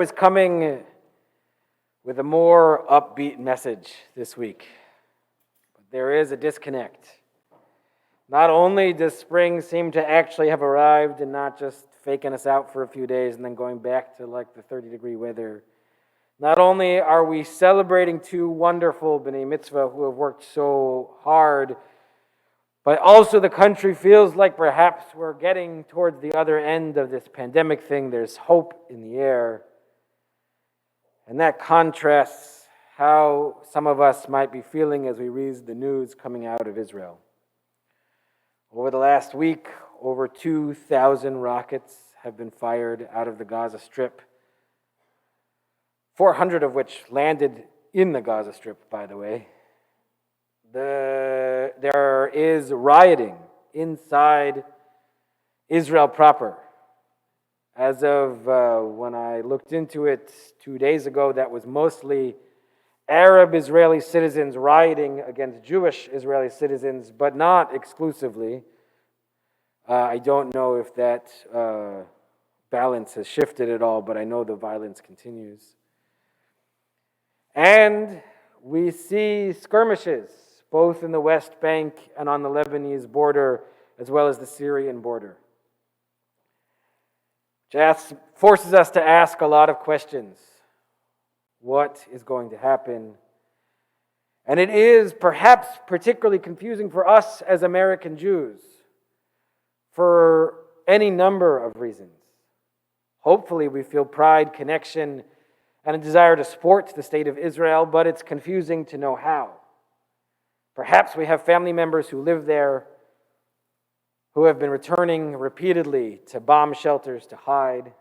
Was coming with a more upbeat message this week. But there is a disconnect. Not only does spring seem to actually have arrived and not just faking us out for a few days and then going back to like the 30-degree weather, not only are we celebrating two wonderful B'nai Mitzvah who have worked so hard, but also the country feels like perhaps we're getting towards the other end of this pandemic thing. There's hope in the air. And that contrasts how some of us might be feeling as we read the news coming out of Israel. Over the last week, over 2,000 rockets have been fired out of the Gaza Strip, 400 of which landed in the Gaza Strip, by the way. There is rioting inside Israel proper. As of when I looked into it 2 days ago, that was mostly Arab Israeli citizens rioting against Jewish Israeli citizens, but not exclusively. I don't know if that balance has shifted at all, but I know the violence continues. And we see skirmishes, both in the West Bank and on the Lebanese border, as well as the Syrian border. Which forces us to ask a lot of questions. What is going to happen? And it is perhaps particularly confusing for us as American Jews for any number of reasons. Hopefully we feel pride, connection, and a desire to support the state of Israel, but it's confusing to know how. Perhaps we have family members who live there who have been returning repeatedly to bomb shelters to hide.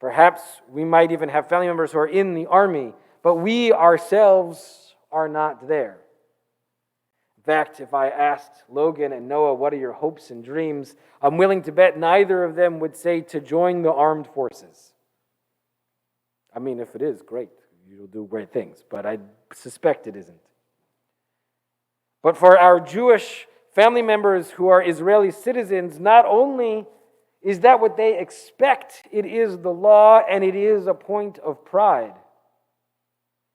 Perhaps we might even have family members who are in the army, but we ourselves are not there. In fact, if I asked Logan and Noah, what are your hopes and dreams, I'm willing to bet neither of them would say to join the armed forces. I mean, if it is, great. You'll do great things, but I suspect it isn't. But for our Jewish family members who are Israeli citizens, not only is that what they expect, it is the law and it is a point of pride.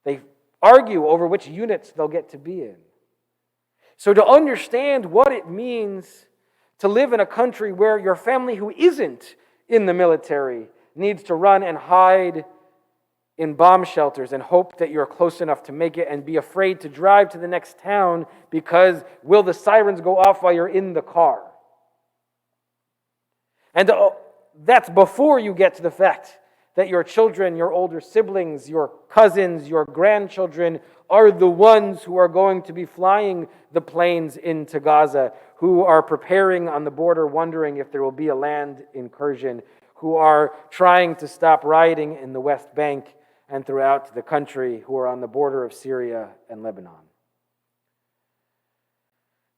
They argue over which units they'll get to be in. So to understand what it means to live in a country where your family who isn't in the military needs to run and hide in bomb shelters and hope that you're close enough to make it and be afraid to drive to the next town because will the sirens go off while you're in the car? And that's before you get to the fact that your children, your older siblings, your cousins, your grandchildren are the ones who are going to be flying the planes into Gaza, who are preparing on the border, wondering if there will be a land incursion, who are trying to stop rioting in the West Bank and throughout the country, who are on the border of Syria and Lebanon.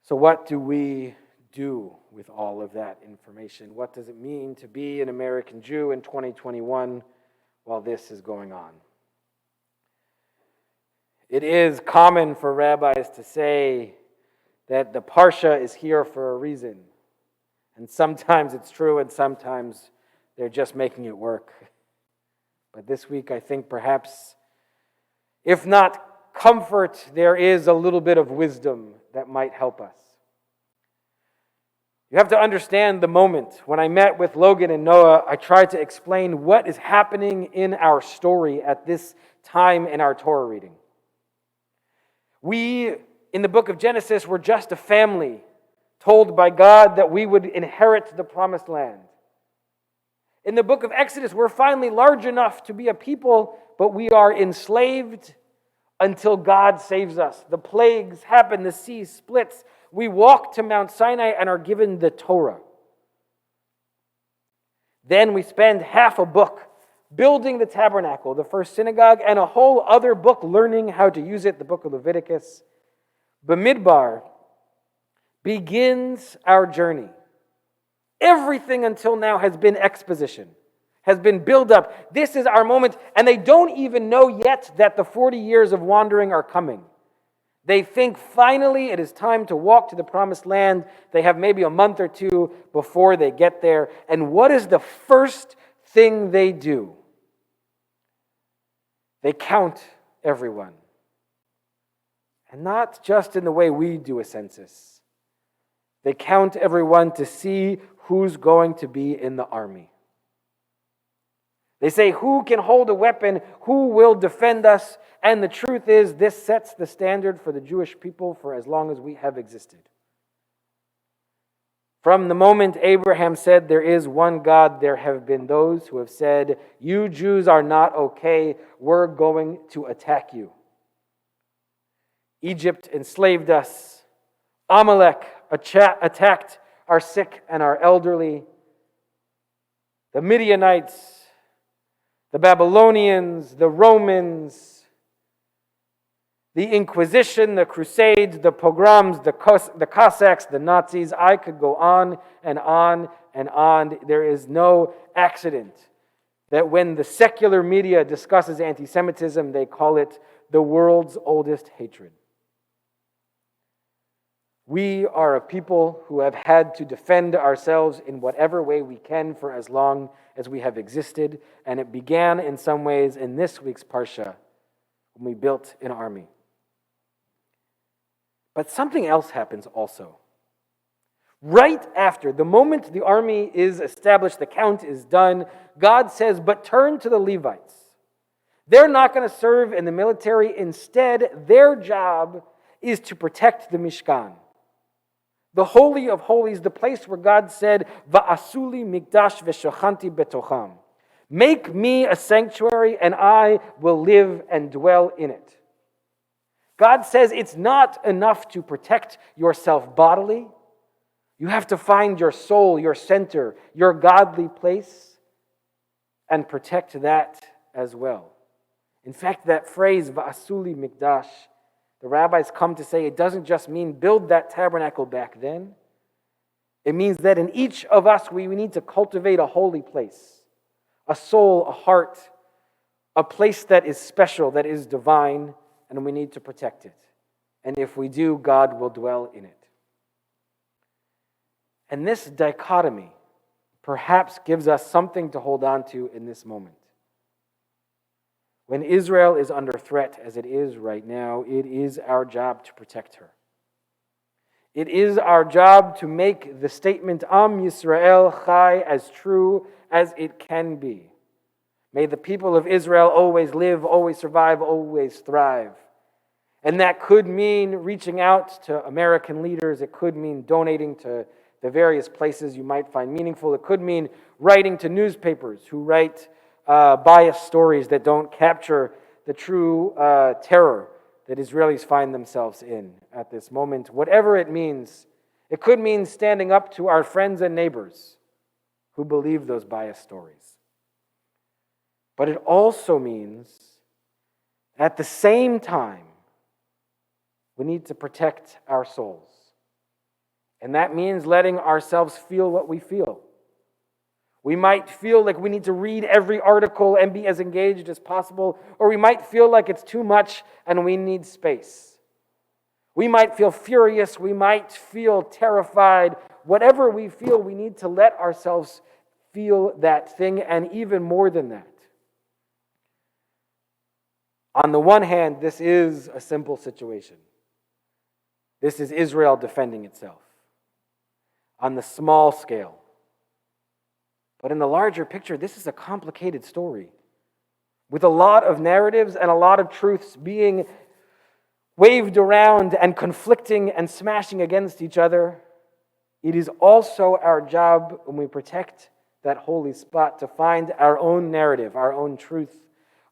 So what do we do with all of that information? What does it mean to be an American Jew in 2021 while this is going on? It is common for rabbis to say that the Parsha is here for a reason. And sometimes it's true and sometimes they're just making it work. But this week, I think perhaps, if not comfort, there is a little bit of wisdom that might help us. You have to understand the moment. When I met with Logan and Noah, I tried to explain what is happening in our story at this time in our Torah reading. We, in the book of Genesis, were just a family told by God that we would inherit the promised land. In the book of Exodus, we're finally large enough to be a people, but we are enslaved until God saves us. The plagues happen, the sea splits. We walk to Mount Sinai and are given the Torah. Then we spend half a book building the tabernacle, the first synagogue, and a whole other book learning how to use it, the book of Leviticus. Bamidbar begins our journey. Everything until now has been exposition, has been build up. This is our moment, and they don't even know yet that the 40 years of wandering are coming. They think finally it is time to walk to the promised land. They have maybe a month or two before they get there. And what is the first thing they do? They count everyone. And not just in the way we do a census. They count everyone to see who's going to be in the army. They say, who can hold a weapon? Who will defend us? And the truth is, this sets the standard for the Jewish people for as long as we have existed. From the moment Abraham said there is one God, there have been those who have said, you Jews are not okay, we're going to attack you. Egypt enslaved us. Amalek attacked our sick and our elderly. The Midianites, the Babylonians, the Romans, the Inquisition, the Crusades, the pogroms, the Cossacks, the Nazis. I could go on and on and on. There is no accident that when the secular media discusses anti-Semitism, they call it the world's oldest hatred. We are a people who have had to defend ourselves in whatever way we can for as long as we have existed, and it began in some ways in this week's Parsha when we built an army. But something else happens also. Right after, the moment the army is established, the count is done, God says, but turn to the Levites. They're not going to serve in the military. Instead, their job is to protect the Mishkan. The Holy of Holies, the place where God said, Va'asuli mikdash v'shochanti betocham. Make me a sanctuary and I will live and dwell in it. God says it's not enough to protect yourself bodily. You have to find your soul, your center, your godly place, and protect that as well. In fact, that phrase, Va'asuli mikdash, the rabbis come to say it doesn't just mean build that tabernacle back then. It means that in each of us we need to cultivate a holy place, a soul, a heart, a place that is special, that is divine, and we need to protect it. And if we do, God will dwell in it. And this dichotomy perhaps gives us something to hold on to in this moment. When Israel is under threat, as it is right now, it is our job to protect her. It is our job to make the statement, Am Yisrael Chai, as true as it can be. May the people of Israel always live, always survive, always thrive. And that could mean reaching out to American leaders. It could mean donating to the various places you might find meaningful. It could mean writing to newspapers who write biased stories that don't capture the true terror that Israelis find themselves in at this moment. Whatever it means, it could mean standing up to our friends and neighbors who believe those biased stories. But it also means, at the same time, we need to protect our souls. And that means letting ourselves feel what we feel. We might feel like we need to read every article and be as engaged as possible, or we might feel like it's too much and we need space. We might feel furious, we might feel terrified. Whatever we feel, we need to let ourselves feel that thing, and even more than that. On the one hand, this is a simple situation. This is Israel defending itself on the small scale. But in the larger picture, this is a complicated story with a lot of narratives and a lot of truths being waved around and conflicting and smashing against each other. It is also our job, when we protect that holy spot, to find our own narrative, our own truth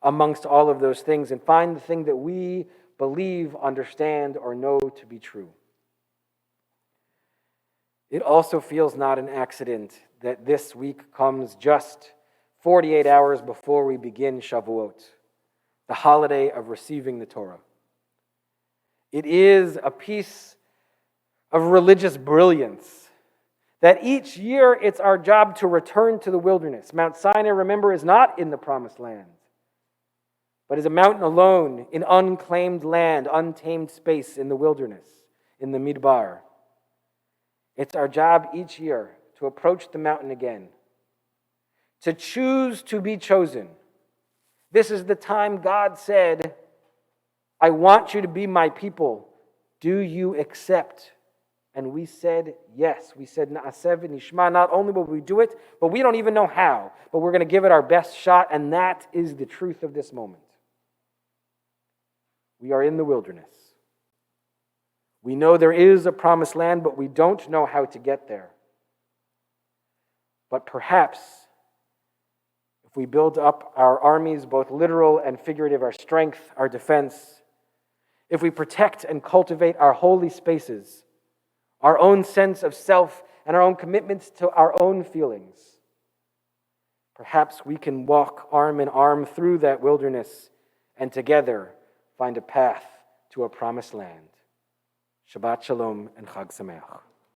amongst all of those things, and find the thing that we believe, understand, or know to be true. It also feels not an accident that this week comes just 48 hours before we begin Shavuot, the holiday of receiving the Torah. It is a piece of religious brilliance that each year it's our job to return to the wilderness. Mount Sinai, remember, is not in the promised land, but is a mountain alone in unclaimed land, untamed space in the wilderness, in the Midbar. It's our job each year to approach the mountain again, to choose to be chosen. This is the time God said, I want you to be my people. Do you accept? And we said yes. We said na'aseh v'nishma. Not only will we do it, but we don't even know how. But we're going to give it our best shot, and that is the truth of this moment. We are in the wilderness. We know there is a promised land, but we don't know how to get there. But perhaps, if we build up our armies, both literal and figurative, our strength, our defense, if we protect and cultivate our holy spaces, our own sense of self, and our own commitments to our own feelings, perhaps we can walk arm in arm through that wilderness and together find a path to a promised land. Shabbat Shalom and Chag Sameach.